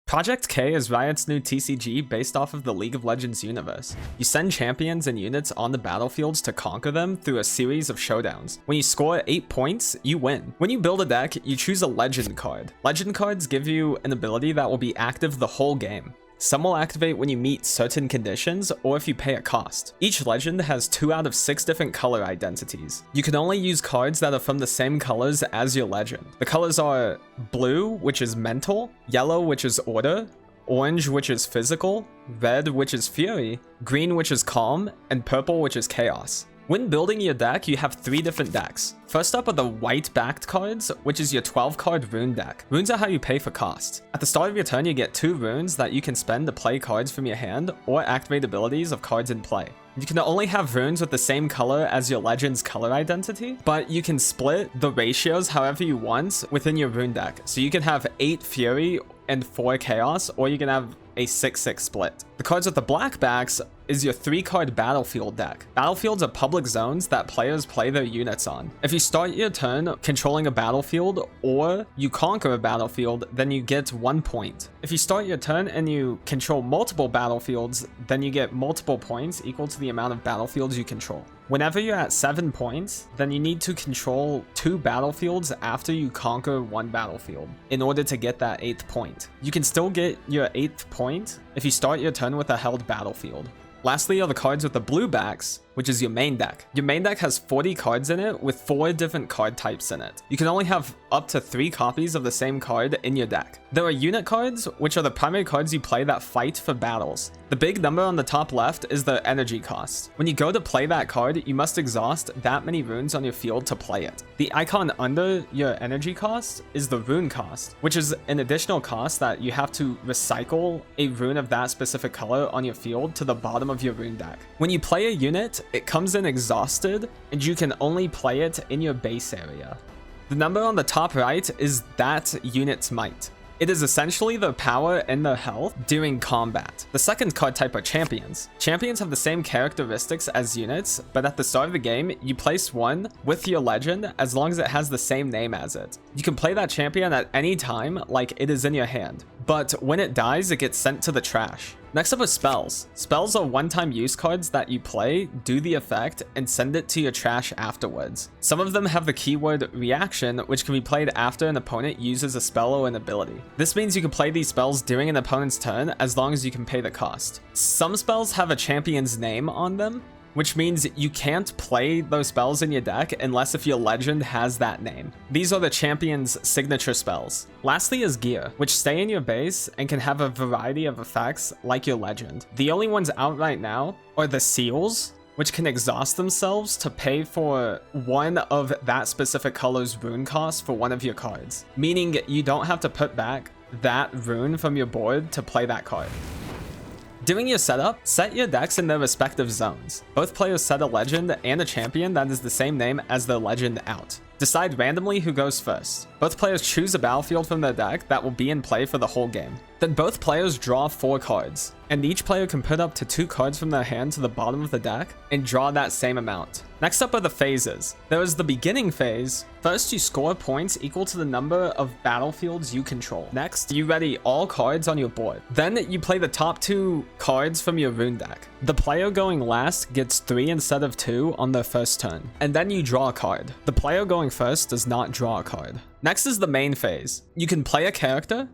Project K is Riot's new TCG based off of the League of Legends universe. You send champions and units on the battlefields to conquer them through a series of showdowns. When you score 8 points, you win. When you build a deck, you choose a legend card. Legend cards give you an ability that will be active the whole game. Some will activate when you meet certain conditions or if you pay a cost. Each legend has 2 out of 6 different color identities. You can only use cards that are from the same colors as your legend. The colors are blue, which is mental, yellow, which is order, orange, which is physical, red, which is fury, green, which is calm, and purple, which is chaos. When building your deck, you have 3 different decks. First up are the white-backed cards, which is your 12-card rune deck. Runes are how you pay for cost. At the start of your turn, you get 2 runes that you can spend to play cards from your hand or activate abilities of cards in play. You can only have runes with the same color as your legend's color identity, but you can split the ratios however you want within your rune deck. So you can have 8 fury and 4 chaos, or you can have a 6-6 split. The cards with the black backs is your 3-card battlefield deck. Battlefields are public zones that players play their units on. If you start your turn controlling a battlefield or you conquer a battlefield, then you get 1 point. If you start your turn and you control multiple battlefields, then you get multiple points equal to the amount of battlefields you control. Whenever you're at 7 points, then you need to control 2 battlefields after you conquer 1 battlefield in order to get that 8th point. You can still get your 8th point if you start your turn with a held battlefield. Lastly are the cards with the blue backs, which is your main deck. Your main deck has 40 cards in it with 4 different card types in it. You can only have up to 3 copies of the same card in your deck. There are unit cards, which are the primary cards you play that fight for battles. The big number on the top left is the energy cost. When you go to play that card, you must exhaust that many runes on your field to play it. The icon under your energy cost is the rune cost, which is an additional cost that you have to recycle a rune of that specific color on your field to the bottom of your rune deck. When you play a unit, it comes in exhausted, and you can only play it in your base area. The number on the top right is that unit's might. It is essentially their power and their health during combat. The second card type are champions. Champions have the same characteristics as units, but at the start of the game, you place one with your legend as long as it has the same name as it. You can play that champion at any time like it is in your hand, but when it dies, it gets sent to the trash. Next up is spells. Spells are one-time use cards that you play, do the effect, and send it to your trash afterwards. Some of them have the keyword reaction, which can be played after an opponent uses a spell or an ability. This means you can play these spells during an opponent's turn as long as you can pay the cost. Some spells have a champion's name on them, which means you can't play those spells in your deck unless if your legend has that name. These are the champion's signature spells. Lastly is gear, which stay in your base and can have a variety of effects like your legend. The only ones out right now are the seals, which can exhaust themselves to pay for one of that specific color's rune cost for one of your cards, meaning you don't have to put back that rune from your board to play that card. During your setup, set your decks in their respective zones. Both players set a legend and a champion that is the same name as their legend out. Decide randomly who goes first. Both players choose a battlefield from their deck that will be in play for the whole game. Then both players draw 4 cards, and each player can put up to 2 cards from their hand to the bottom of the deck and draw that same amount. Next up are the phases. There is the beginning phase. First, you score points equal to the number of battlefields you control. Next, you ready all cards on your board. Then you play the top 2 cards from your rune deck. The player going last gets 3 instead of 2 on their first turn, and then you draw a card. The player going first does not draw a card. Next is the main phase. You can play a character,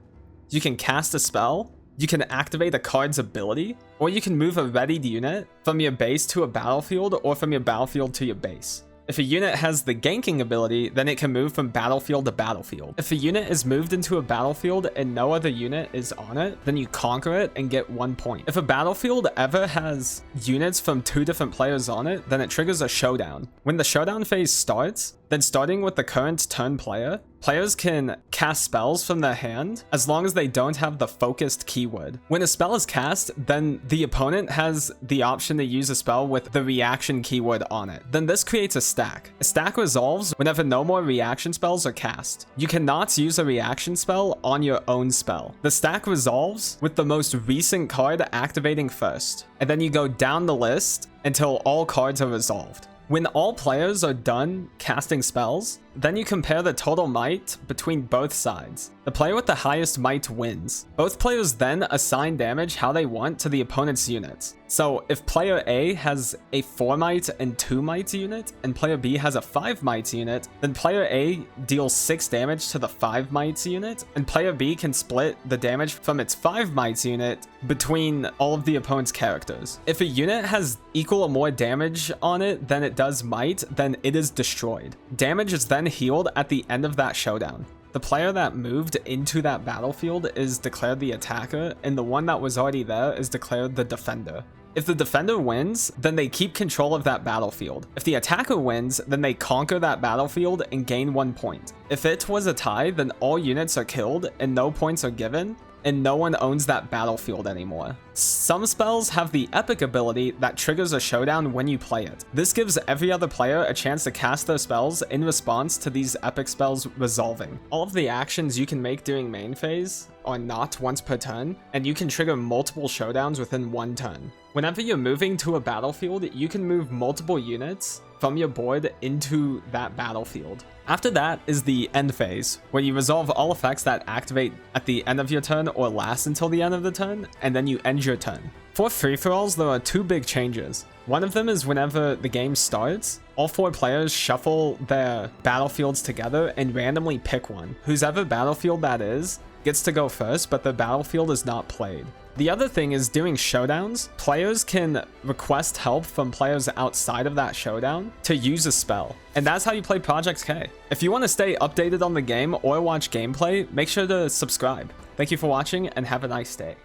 you can cast a spell, you can activate a card's ability, or you can move a readied unit from your base to a battlefield or from your battlefield to your base. If a unit has the ganking ability, then it can move from battlefield to battlefield. If a unit is moved into a battlefield and no other unit is on it, then you conquer it and get 1 point. If a battlefield ever has units from 2 different players on it, then it triggers a showdown. When the showdown phase starts, then starting with the current turn player, players can cast spells from their hand as long as they don't have the focused keyword. When a spell is cast, then the opponent has the option to use a spell with the reaction keyword on it. Then this creates a stack. A stack resolves whenever no more reaction spells are cast. You cannot use a reaction spell on your own spell. The stack resolves with the most recent card activating first, and then you go down the list until all cards are resolved. When all players are done casting spells, Then you compare the total might between both sides. The player with the highest might wins. Both players then assign damage how they want to the opponent's units. So if player A has a 4 might and 2 might unit, and player B has a 5 might unit, then player A deals 6 damage to the 5 might unit, and player B can split the damage from its 5 might unit between all of the opponent's characters. If a unit has equal or more damage on it than it does might, then it is destroyed. Damage is then healed at the end of that showdown. The player that moved into that battlefield is declared the attacker, and the one that was already there is declared the defender. If the defender wins, then they keep control of that battlefield. If the attacker wins, then they conquer that battlefield and gain 1 point. If it was a tie, then all units are killed and no points are given, and no one owns that battlefield anymore. Some spells have the epic ability that triggers a showdown when you play it. This gives every other player a chance to cast their spells in response to these epic spells resolving. All of the actions you can make during main phase are not once per turn, and you can trigger multiple showdowns within 1 turn. Whenever you're moving to a battlefield, you can move multiple units from your board into that battlefield. After that is the end phase, where you resolve all effects that activate at the end of your turn or last until the end of the turn, and then you end your turn. For free-for-alls, there are 2 big changes. One of them is whenever the game starts, all 4 players shuffle their battlefields together and randomly pick one. Whosever battlefield that is gets to go first, but the battlefield is not played. The other thing is during showdowns, players can request help from players outside of that showdown to use a spell. And that's how you play Project K. If you want to stay updated on the game or watch gameplay, make sure to subscribe. Thank you for watching and have a nice day.